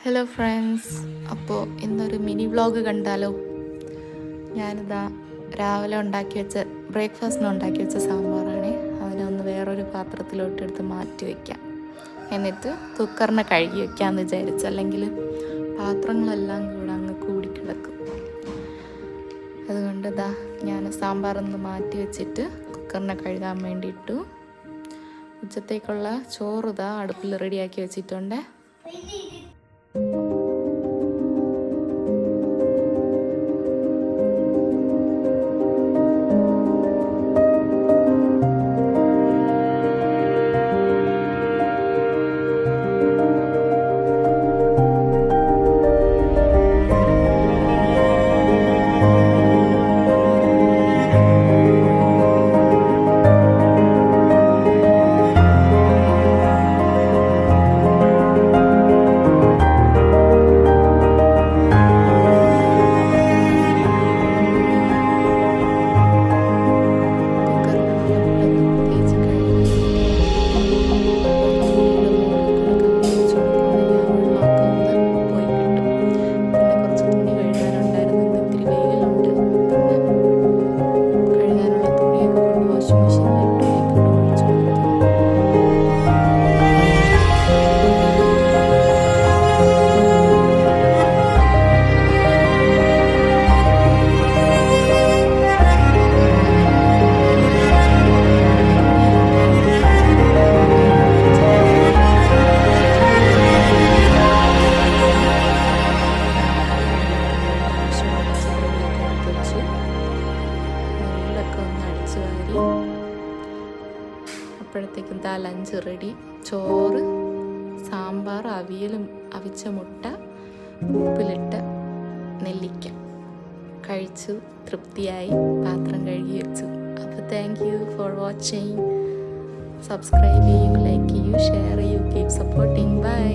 Hello friends, അപ്പോൾ ഇന്നൊരു mini vlog കണ്ടാലോ? ഞാനിതാ രാവിലെ ബ്രേക്ക്ഫാസ്റ്റിന് ഉണ്ടാക്കി വെച്ച സാമ്പാറാണ്. അതിനൊന്ന് വേറൊരു പാത്രത്തിലോട്ടെടുത്ത് മാറ്റി വയ്ക്കാം. എന്നിട്ട് കുക്കറിനെ കഴുകി വയ്ക്കാമെന്ന് വിചാരിച്ചു. അല്ലെങ്കിൽ പാത്രങ്ങളെല്ലാം കൂടെ അങ്ങ് കൂടിക്കിടക്കും. അതുകൊണ്ട് ഞാൻ സാമ്പാറൊന്ന് മാറ്റി വെച്ചിട്ട് കുക്കറിനെ കഴുകാൻ വേണ്ടിയിട്ടു. ഉച്ചത്തേക്കുള്ള ചോറ് അടുപ്പിൽ റെഡിയാക്കി വെച്ചിട്ടുണ്ട്. അപ്പോഴത്തേക്കും ലഞ്ച് റെഡി. ചോറ്, സാമ്പാർ, അവിയലും, അവിച്ച മുട്ട, ഉപ്പിലിട്ട നെല്ലിക്ക കഴിച്ചു. തൃപ്തിയായി. പാത്രം കഴുകി വെച്ചു. അപ്പോൾ thank you for watching. Subscribe ചെയ്യൂ, ലൈക്ക് ചെയ്യൂ, ഷെയർ ചെയ്യൂ, കീപ് സപ്പോർട്ടിങ്. ബൈ.